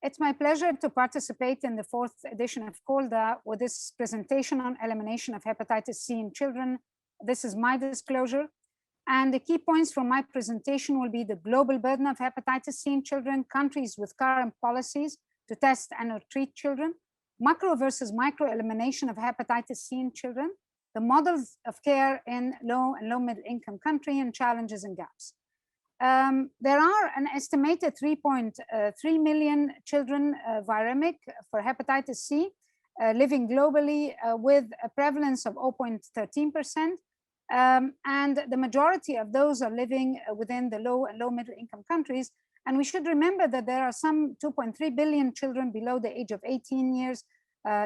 It's my pleasure to participate in the 4th edition of COLDA with this presentation on elimination of hepatitis C in children. This is my disclosure. And the key points from my presentation will be the global burden of hepatitis C in children, countries with current policies to test and or treat children, macro versus micro elimination of hepatitis C in children, the models of care in low and low middle income country, and challenges and gaps. There are an estimated 3.3 million children viremic for hepatitis C living globally with a prevalence of 0.13%. And the majority of those are living within the low and low middle income countries. And we should remember that there are some 2.3 billion children below the age of 18 years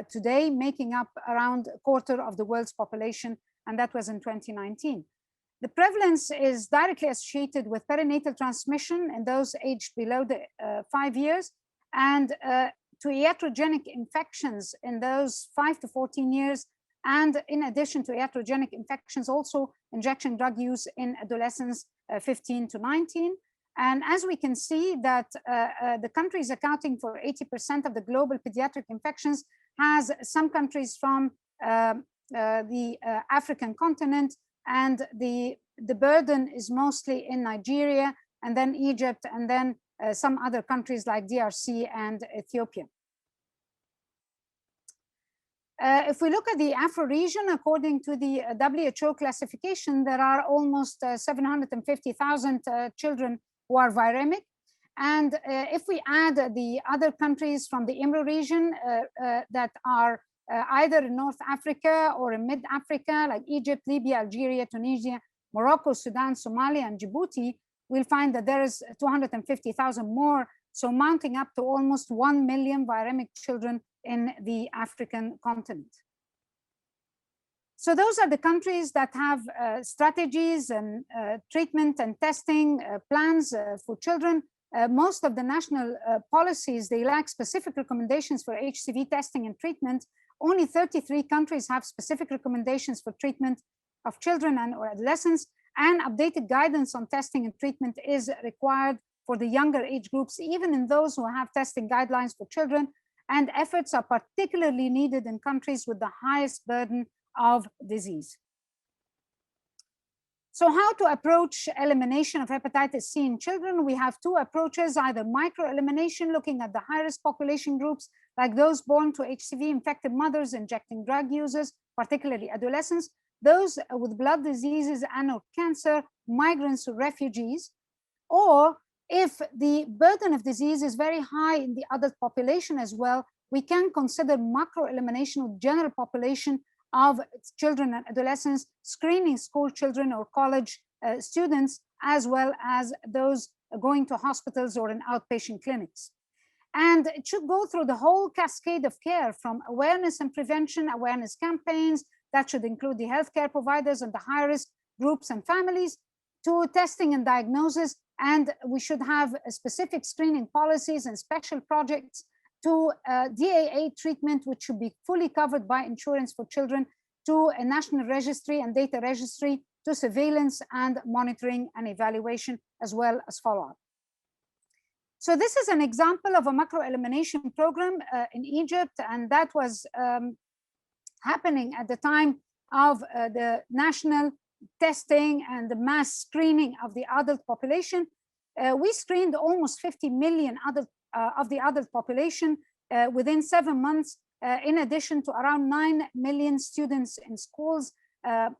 today, making up around a quarter of the world's population, and that was in 2019. The prevalence is directly associated with perinatal transmission in those aged below the 5 years, and to iatrogenic infections in those 5 to 14 years, and in addition to iatrogenic infections, also injection drug use in adolescents 15 to 19. And as we can see that the countries accounting for 80% of the global pediatric infections has some countries from the African continent, and the burden is mostly in Nigeria, and then Egypt, and then some other countries like DRC and Ethiopia. If we look at the Afro region, according to the WHO classification, there are almost 750,000 children who are viremic. And if we add the other countries from the IMRO region that are either in North Africa or in Mid-Africa, like Egypt, Libya, Algeria, Tunisia, Morocco, Sudan, Somalia, and Djibouti, we'll find that there is 250,000 more, so mounting up to almost 1 million viremic children in the African continent. So those are the countries that have strategies and treatment and testing plans for children. Most of the national policies, they lack specific recommendations for HCV testing and treatment. Only 33 countries have specific recommendations for treatment of children and or adolescents, and updated guidance on testing and treatment is required for the younger age groups, even in those who have testing guidelines for children, and efforts are particularly needed in countries with the highest burden of disease. So how to approach elimination of hepatitis C in children? We have two approaches, either micro elimination, looking at the high-risk population groups, like those born to HCV-infected mothers, injecting drug users, particularly adolescents, those with blood diseases and or cancer, migrants or refugees, or if the burden of disease is very high in the adult population as well, we can consider macro elimination of general population of children and adolescents, screening school children or college students, as well as those going to hospitals or in outpatient clinics. And it should go through the whole cascade of care, from awareness and prevention, awareness campaigns, that should include the healthcare providers and the high-risk groups and families, to testing and diagnosis, and we should have specific screening policies and special projects, to DAA treatment, which should be fully covered by insurance for children, to a national registry and data registry, to surveillance and monitoring and evaluation, as well as follow-up. So this is an example of a macro elimination program in Egypt, and that was happening at the time of the national testing and the mass screening of the adult population. We screened almost 50 million of the adult population within 7 months, in addition to around 9 million students in schools.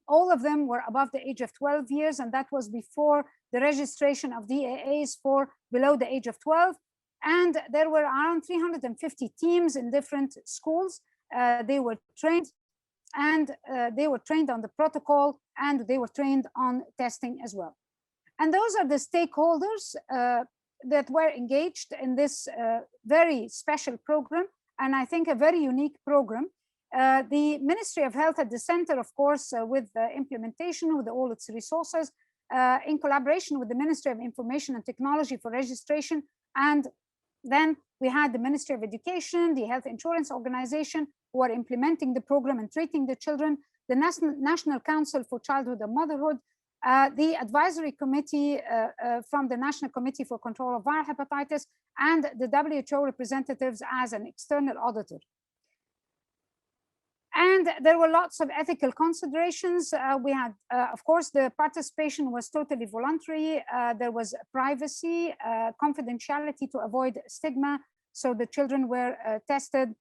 All of them were above the age of 12 years, and that was before the registration of DAAs for below the age of 12. And there were around 350 teams in different schools. They were trained, and they were trained on the protocol, and they were trained on testing as well. And those are the stakeholders that were engaged in this very special program, and I think a very unique program. The Ministry of Health at the center, of course, with the implementation, with all its resources, in collaboration with the Ministry of Information and Technology for registration. And then we had the Ministry of Education, the Health Insurance Organization, who are implementing the program and treating the children, the National Council for Childhood and Motherhood, the advisory committee from the National Committee for Control of Viral Hepatitis, and the WHO representatives as an external auditor. And there were lots of ethical considerations. We had, of course, the participation was totally voluntary. There was privacy, confidentiality to avoid stigma. So the children were tested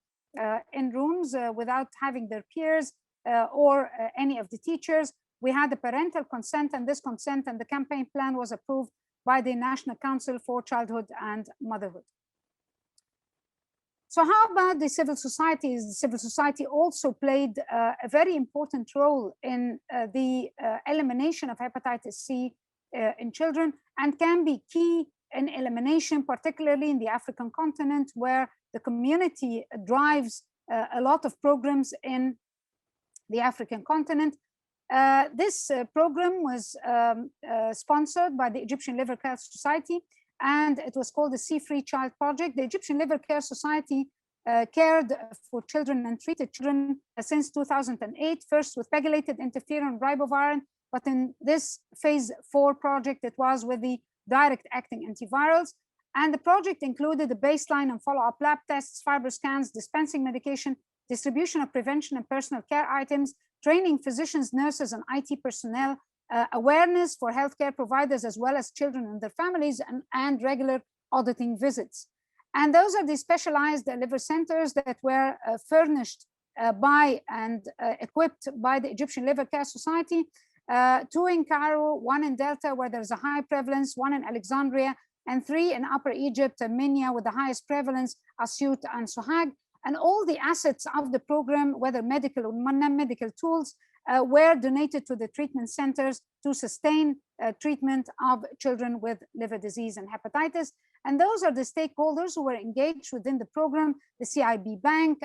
in rooms without having their peers or any of the teachers. We had the parental consent, and this consent and the campaign plan was approved by the National Council for Childhood and Motherhood. So how about the civil society? The civil society also played a very important role in the elimination of hepatitis C in children, and can be key in elimination, particularly in the African continent, where the community drives a lot of programs in the African continent. This program was sponsored by the Egyptian Liver Care Society, and it was called the C-Free Child Project. The Egyptian Liver Care Society cared for children and treated children since 2008, first with pegylated interferon ribavirin, but in this phase 4 project, it was with the direct acting antivirals. And the project included the baseline and follow-up lab tests, fiber scans, dispensing medication, distribution of prevention and personal care items, training physicians, nurses, and IT personnel, awareness for healthcare providers as well as children and their families, and regular auditing visits. And those are the specialized liver centers that were furnished by and equipped by the Egyptian Liver Care Society, 2 in Cairo, 1 in Delta where there's a high prevalence, 1 in Alexandria, and 3 in Upper Egypt, Minya with the highest prevalence, Asyut and Sohag. And all the assets of the program, whether medical or non-medical tools, were donated to the treatment centers to sustain treatment of children with liver disease and hepatitis. And those are the stakeholders who were engaged within the program, the CIB Bank,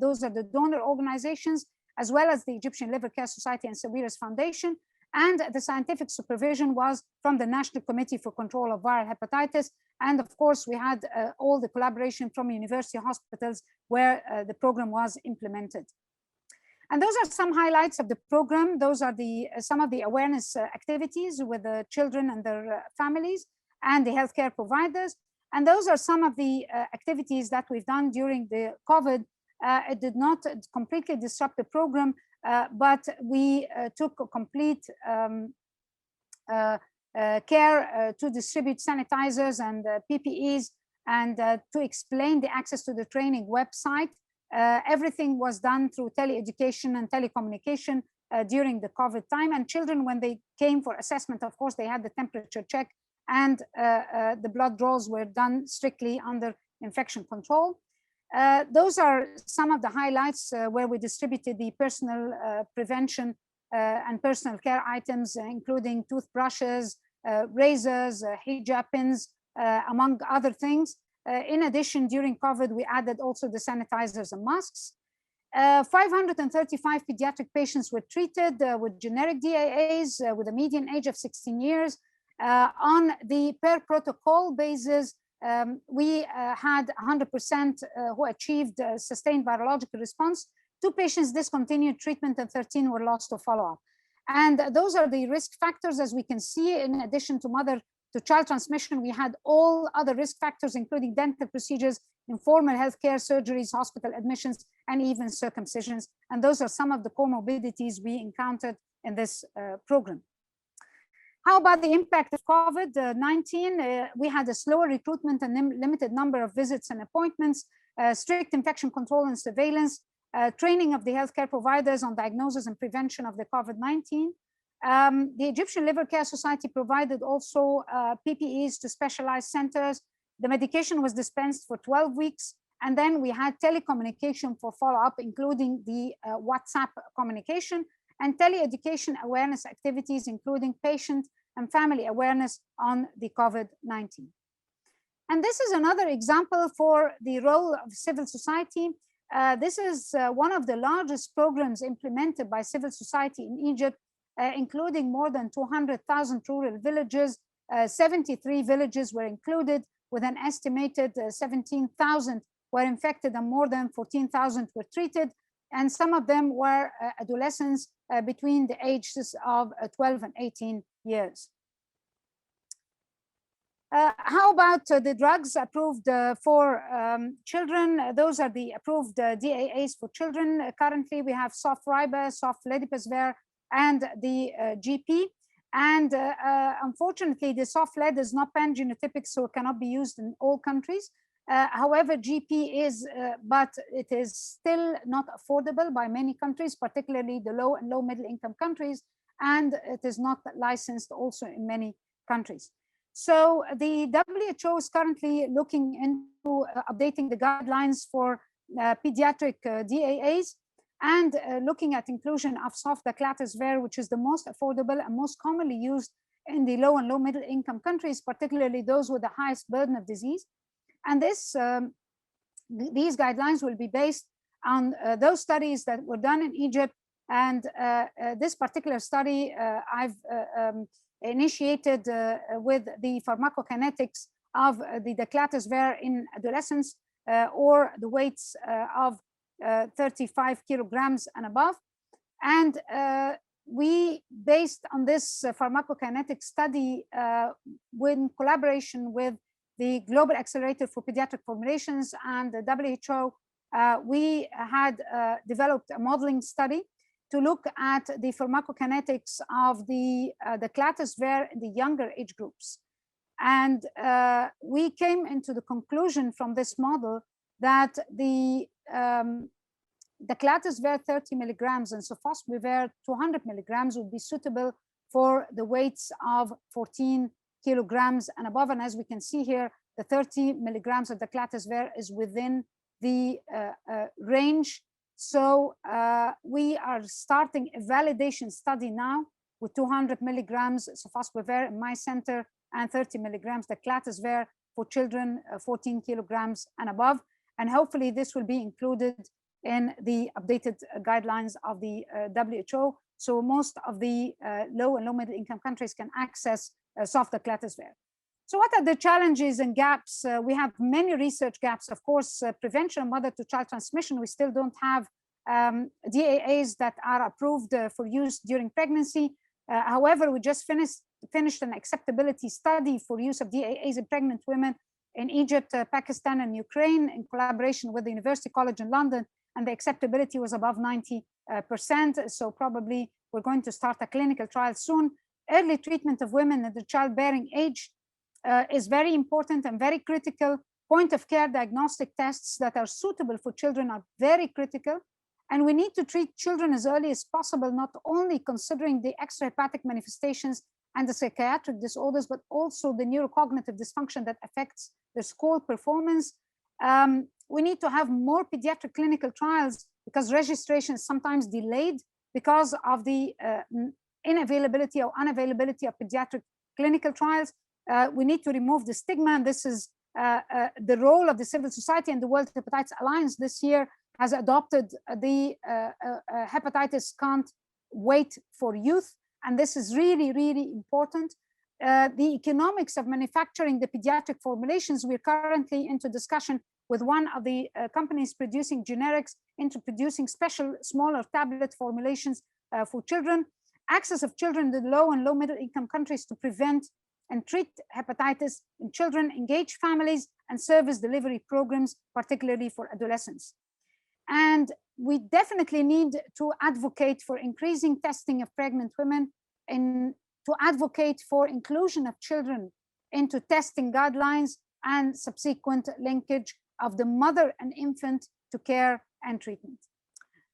those are the donor organizations, as well as the Egyptian Liver Care Society and Sawiris Foundation. And the scientific supervision was from the National Committee for Control of Viral Hepatitis. And of course, we had all the collaboration from university hospitals where the program was implemented. And those are some highlights of the program. Those are some of the awareness activities with the children and their families and the healthcare providers. And those are some of the activities that we've done during the COVID. It did not completely disrupt the program, but we took a complete care to distribute sanitizers and PPEs, and to explain the access to the training website. Everything was done through tele-education and telecommunication during the COVID time. And children, when they came for assessment, of course, they had the temperature check, and the blood draws were done strictly under infection control. Those are some of the highlights where we distributed the personal prevention and personal care items, including toothbrushes, razors, hijab pins, among other things. In addition, during COVID, we added also the sanitizers and masks. 535 pediatric patients were treated with generic DAAs with a median age of 16 years. On the per protocol basis, we had 100% who achieved sustained virological response. 2 patients discontinued treatment and 13 were lost to follow-up. And those are the risk factors. As we can see, in addition to mother-to-child transmission, we had all other risk factors, including dental procedures, informal healthcare, surgeries, hospital admissions, and even circumcisions. And those are some of the comorbidities we encountered in this program. How about the impact of COVID-19? We had a slower recruitment and limited number of visits and appointments, strict infection control and surveillance, training of the healthcare providers on diagnosis and prevention of the COVID-19. The Egyptian Liver Care Society provided also PPEs to specialized centers. The medication was dispensed for 12 weeks. And then we had telecommunication for follow-up, including the WhatsApp communication, and tele-education awareness activities, including patient and family awareness on the COVID-19. And this is another example for the role of civil society. This is one of the largest programs implemented by civil society in Egypt, including more than 200,000 rural villages. 73 villages were included, with an estimated 17,000 were infected and more than 14,000 were treated. and some of them were adolescents between the ages of 12 and 18 years. How about the drugs approved for children? Those are the approved DAAs for children. Currently, we have soft-riba, soft-ledipasvir, and the GP. And unfortunately, the soft-lead is not pan-genotypic, so it cannot be used in all countries. However, GP is, but it is still not affordable by many countries, particularly the low and low-middle income countries, and it is not licensed also in many countries. So the WHO is currently looking into updating the guidelines for pediatric DAAs and looking at inclusion of soft-daclatasvir, which is the most affordable and most commonly used in the low and low middle income countries, particularly those with the highest burden of disease. And these guidelines will be based on those studies that were done in Egypt. And this particular study I've initiated with the pharmacokinetics of the daclatasvir in adolescents or the weights of 35 kilograms and above. And we, based on this pharmacokinetic study in collaboration with the Global Accelerator for Pediatric Formulations and the WHO, we had developed a modeling study to look at the pharmacokinetics of the daclatasvir in the younger age groups. And we came into the conclusion from this model that the daclatasvir 30 milligrams and sofosbuvir 200 milligrams would be suitable for the weights of 14 kilograms and above. And as we can see here, the 30 milligrams of daclatasvir is within the range. So we are starting a validation study now with 200 milligrams sofosbuvir in my center and 30 milligrams daclatasvir for children 14 kilograms and above. And hopefully this will be included in the updated guidelines of the WHO. So most of the low and low middle income countries can access soft daclatasvir. So what are the challenges and gaps? We have many research gaps. Of course, prevention of mother-to-child transmission. We still don't have DAAs that are approved for use during pregnancy. However, we just finished an acceptability study for use of DAAs in pregnant women in Egypt, Pakistan, and Ukraine in collaboration with the University College in London, and the acceptability was above 90%. So probably we're going to start a clinical trial soon. Early treatment of women at the childbearing age is very important and very critical. Point of care diagnostic tests that are suitable for children are very critical. And we need to treat children as early as possible, not only considering the extrahepatic manifestations and the psychiatric disorders, but also the neurocognitive dysfunction that affects their school performance. We need to have more pediatric clinical trials because registration is sometimes delayed because of the inavailability or unavailability of pediatric clinical trials. We need to remove the stigma, and this is the role of the civil society, and the World Hepatitis Alliance this year has adopted the hepatitis can't wait for youth, and this is really, really important. The economics of manufacturing the pediatric formulations, we're currently into discussion with one of the companies producing generics into producing special smaller tablet formulations for children. Access of children in the low and low middle income countries to prevent and treat hepatitis in children, engage families, and service delivery programs, particularly for adolescents. And we definitely need to advocate for increasing testing of pregnant women and to advocate for inclusion of children into testing guidelines and subsequent linkage of the mother and infant to care and treatment.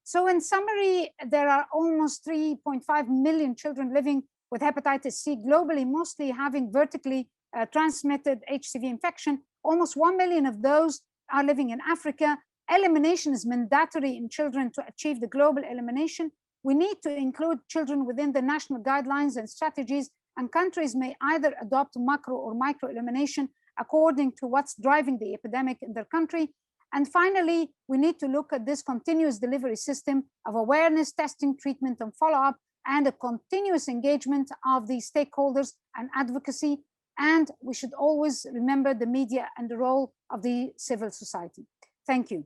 So in summary, there are almost 3.5 million children living with hepatitis C globally, mostly having vertically transmitted HCV infection. Almost 1 million of those are living in Africa. Elimination is mandatory in children to achieve the global elimination. We need to include children within the national guidelines and strategies, and countries may either adopt macro or micro elimination according to what's driving the epidemic in their country. And finally, we need to look at this continuous delivery system of awareness, testing, treatment, and follow-up, and a continuous engagement of the stakeholders and advocacy. And we should always remember the media and the role of the civil society. Thank you.